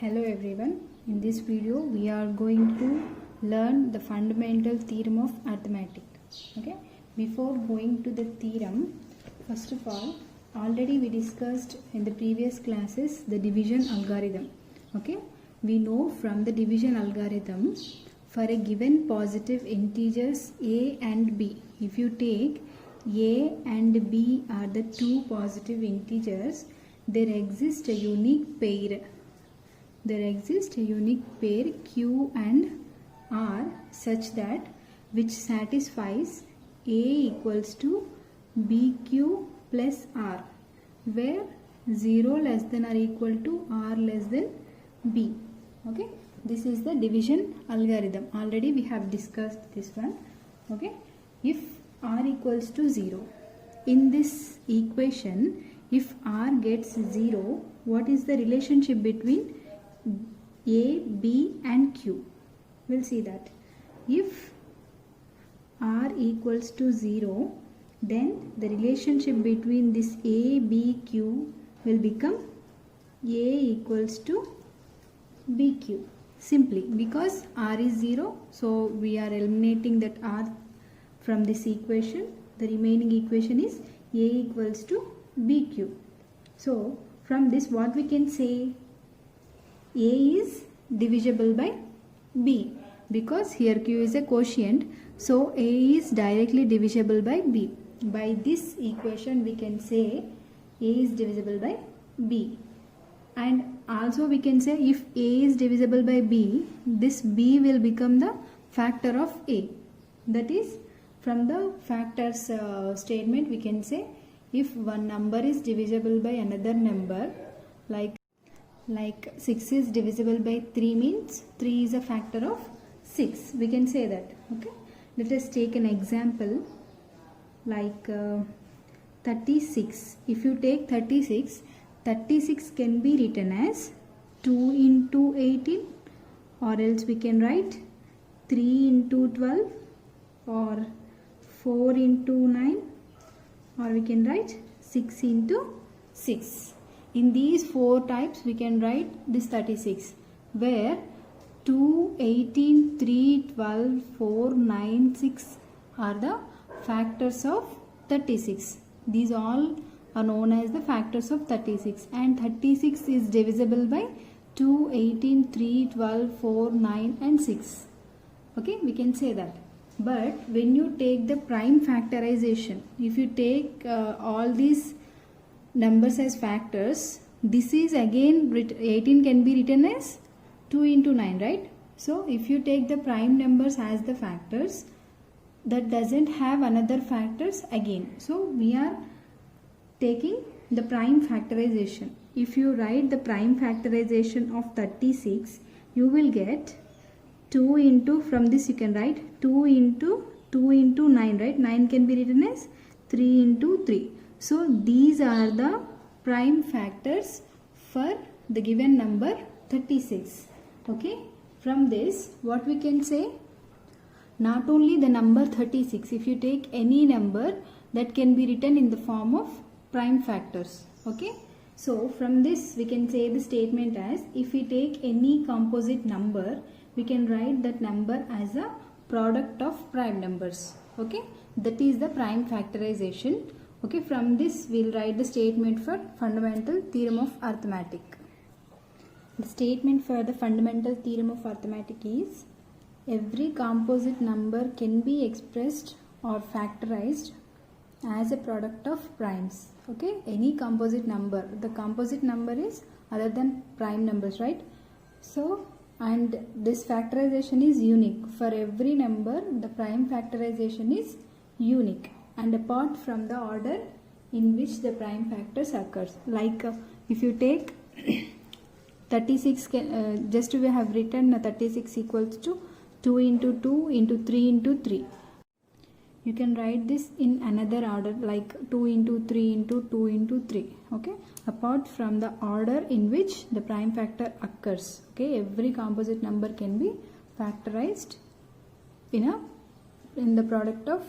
Hello everyone, in this video we are going to learn the fundamental theorem of arithmetic. Okay, before going to the theorem, first of all, already we discussed in the previous classes the division algorithm. Okay, we know from the division algorithm, for a given positive integers a and b, if you take a and b are the two positive integers, there exists a unique pair. There exists a unique pair q and r such that which satisfies a equals to bq plus r, where 0 less than or equal to r less than b. Okay, this is the division algorithm. Already we have discussed this one. Okay, if r equals to 0, in this equation, if r gets 0, what is the relationship between a, b and q? We'll see that. If r equals to 0, then the relationship between this a, b, q will become a equals to bq. Simply because r is 0, so we are eliminating that r from this equation. The remaining equation is a equals to bq. So from this what we can say? A is divisible by b, because here q is a quotient, so a is directly divisible by b. By this equation we can say a is divisible by b, and also we can say if a is divisible by b, this b will become the factor of a. That is, from the factors statement we can say if one number is divisible by another number, like 6 is divisible by 3 means 3 is a factor of 6. We can say that. Okay, let us take an example like 36. If you take 36, 36 can be written as 2 into 18, or else we can write 3 into 12, or 4 into 9, or we can write 6 into 6. In these four types we can write this 36, where 2, 18, 3, 12, 4, 9, 6 are the factors of 36. These all are known as the factors of 36, and 36 is divisible by 2, 18, 3, 12, 4, 9 and 6. Okay, we can say that. But when you take the prime factorization, if you take all these numbers as factors, this is again 18 can be written as 2 into 9, right? So if you take the prime numbers as the factors, that doesn't have another factors again. So we are taking the prime factorization. If you write the prime factorization of 36, you will get 2 into, from this you can write 2 into 9, right? 9 can be written as 3 into 3. So these are the prime factors for the given number 36. Okay, from this what we can say? Not only the number 36, if you take any number, that can be written in the form of prime factors. Okay, so from this we can say the statement as, if we take any composite number, we can write that number as a product of prime numbers. Okay, that is the prime factorization. Okay, from this we'll write the statement for fundamental theorem of arithmetic. The statement for the fundamental theorem of arithmetic is, every composite number can be expressed or factorized as a product of primes. Okay, any composite number, the composite number is other than prime numbers, right? So, and this factorization is unique. For every number, the prime factorization is unique, and apart from the order in which the prime factors occurs. Like if you take 36, just we have written 36 equals to 2 into 2 into 3 into 3. You can write this in another order, like 2 into 3 into 2 into 3. Okay, apart from the order in which the prime factor occurs. Okay, every composite number can be factorized in the product of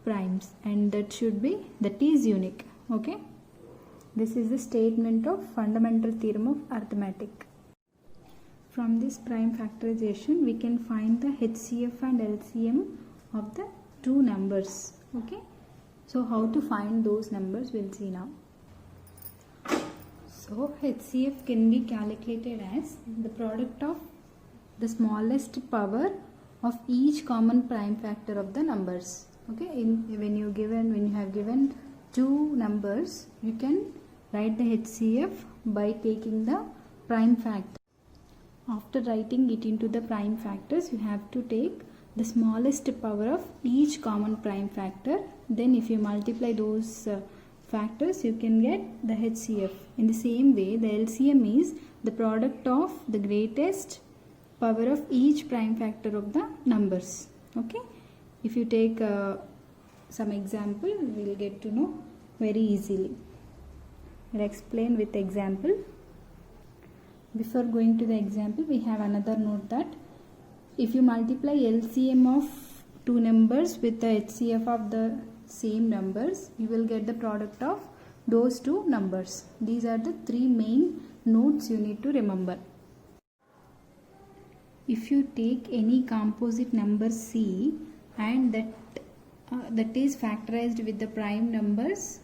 primes, and that is unique. Okay, this is the statement of fundamental theorem of arithmetic. From this prime factorization, we can find the HCF and LCM of the two numbers. Okay. So how to find those numbers, we'll see now. So HCF can be calculated as the product of the smallest power of each common prime factor of the numbers. Okay. When you have given two numbers, you can write the HCF by taking the prime factor. After writing it into the prime factors, you have to take the smallest power of each common prime factor. Then if you multiply those factors, you can get the HCF. In the same way, the LCM is the product of the greatest power of each prime factor of the numbers. Okay. If you take some example, we will get to know very easily. I'll explain with example. Before going to the example, we have another note that if you multiply LCM of two numbers with the HCF of the same numbers, you will get the product of those two numbers. These are the three main notes you need to remember. If you take any composite number C and that is factorized with the prime numbers,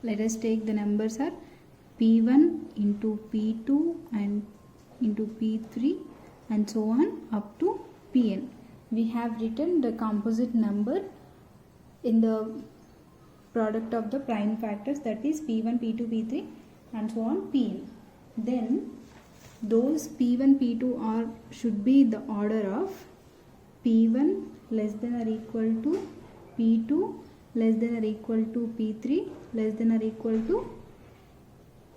let us take the numbers are P1 into P2 and into P3 and so on up to Pn. We have written the composite number in the product of the prime factors, that is P1, P2, P3 and so on Pn. Then those P1, P2 should be the order of P1 less than or equal to P2 less than or equal to P3 less than or equal to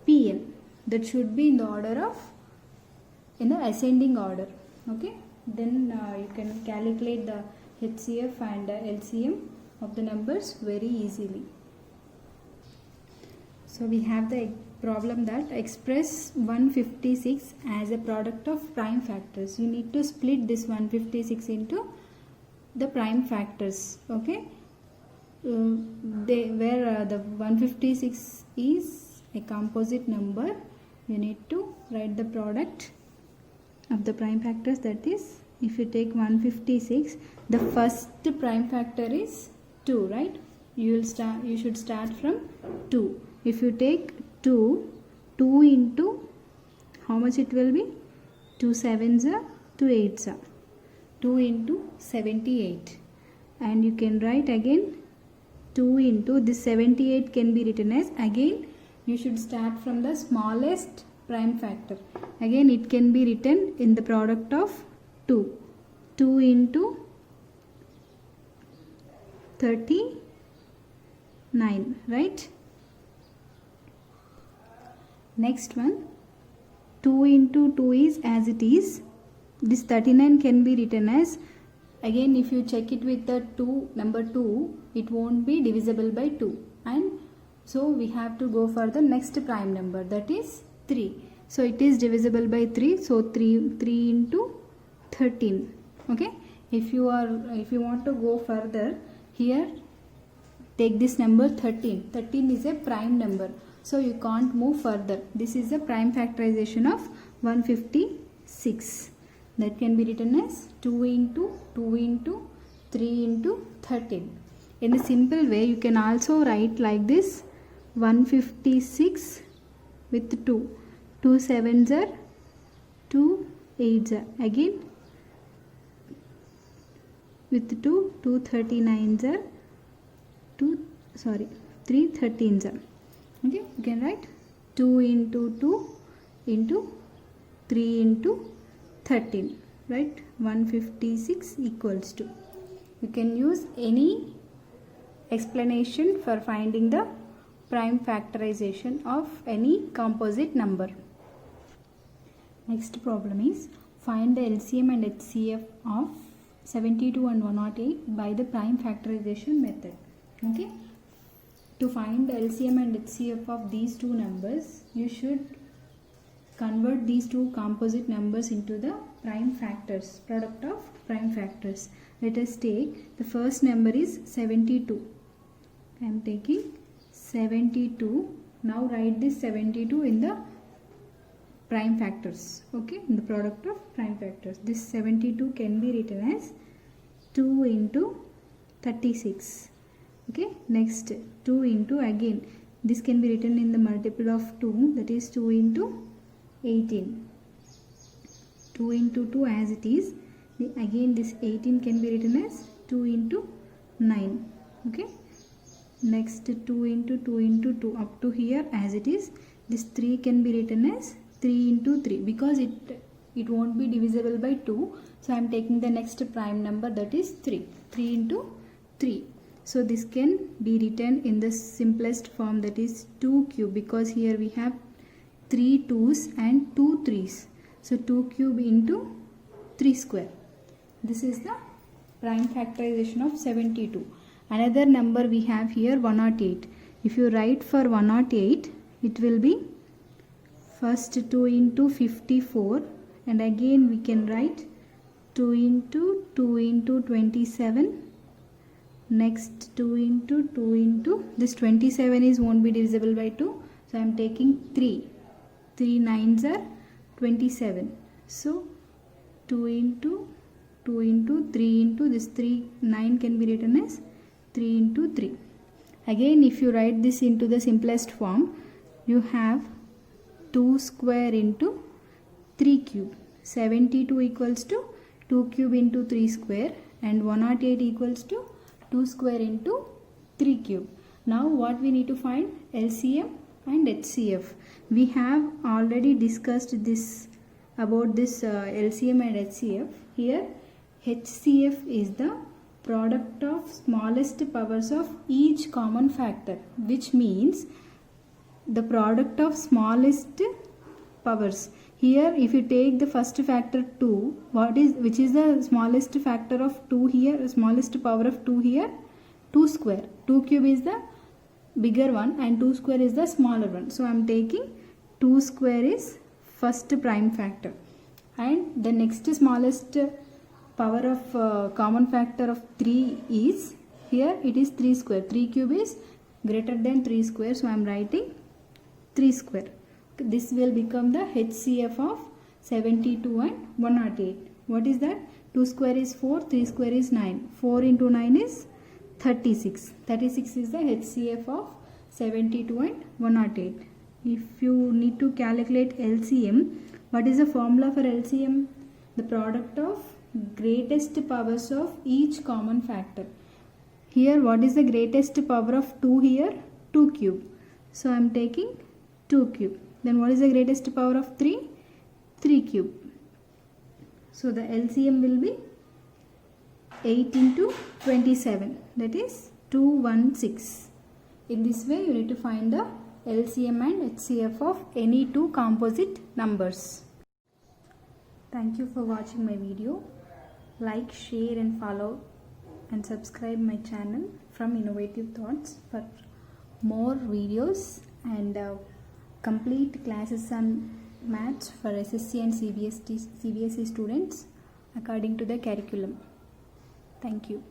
Pn. That should be in the order of, in the ascending order. Okay. Then you can calculate the HCF and LCM of the numbers very easily. So we have the problem that express 156 as a product of prime factors. You need to split this 156 into the prime factors. Okay. Where the 156 is a composite number, you need to write the product of the prime factors. That is, if you take 156, the first prime factor is 2, right? You should start from 2. If you take 2 into, how much it will be? 2 7s are 2 8s are 2 into 78, and you can write again 2 into this 78 can be written as, again you should start from the smallest prime factor. Again it can be written in the product of 2 into 39, right? Next one, 2 into 2 is as it is. This 39 can be written as, again if you check it with the number 2, it won't be divisible by 2, and so we have to go for the next prime number, that is 3. So it is divisible by 3, so 3 into 13. Okay. If you want to go further, here take this number 13. 13 is a prime number, so you can't move further. This is a prime factorization of 156. That can be written as 2 into 3 into 13. In a simple way, you can also write like this: 156 with 2. 2 7s are 2 8s are, again with 2 39s are 3 13s are. Okay, you can write 2 into 2 into 3 into 13, right? 156 equals to. You can use any explanation for finding the prime factorization of any composite number. Next problem is, find the LCM and HCF of 72 and 108 by the prime factorization method. Okay. To find the LCM and HCF of these two numbers, you should convert these two composite numbers into the prime factors, product of prime factors. Let us take the first number is 72. I am taking 72. Now write this 72 in the prime factors. Okay, the product of prime factors. This 72 can be written as 2 into 36. Okay, next 2 into, again this can be written in the multiple of 2, that is 2 into 18. 2 into 2 as it is. Again this 18 can be written as 2 into 9. Okay, next 2 into 2 into 2 up to here as it is. This 3 can be written as 3 into 3 because it won't be divisible by 2. So I am taking the next prime number, that is 3. 3 into 3. So this can be written in the simplest form, that is 2 cube, because here we have 3 2's and 2 3's. So 2 cube into 3 square. This is the prime factorization of 72. Another number we have here 108. If you write for 108, it will be first 2 into 54, and again we can write 2 into 2 into 27. Next 2 into this 27 is won't be divisible by 2, so I am taking 3. 3 9s are 27. So 2 into 3 into this 3, 9 can be written as 3 into 3. Again, if you write this into the simplest form, you have 2 square into 3 cube. 72 equals to 2 cube into 3 square, and 108 equals to 2 square into 3 cube. Now what we need to find? LCM and HCF. We have already discussed this about this LCM and HCF. Here HCF is the product of smallest powers of each common factor, which means the product of smallest powers. Here if you take the first factor 2, which is the smallest factor of 2 here, smallest power of 2 here? 2 square. 2 cube is the bigger one and 2 square is the smaller one. So I am taking 2 square is first prime factor, and the next smallest power of common factor of 3 is, here it is 3 square. 3 cube is greater than 3 square, so I am writing 3 square. This will become the HCF of 72 and 108. What is that? 2 square is 4, 3 square is 9. 4 into 9 is 36. 36 is the HCF of 72 and 108. If you need to calculate LCM, what is the formula for LCM? The product of greatest powers of each common factor. Here what is the greatest power of 2 here? 2 cube. So I am taking 2 cube. Then what is the greatest power of 3? 3 cube. So the LCM will be 8 into 27, that is 216. In this way you need to find the LCM and HCF of any two composite numbers. Thank you for watching my video. Like, share and follow and subscribe my channel from Innovative Thoughts for more videos and complete classes on maths for SSC and CBSE students according to the curriculum. Thank you.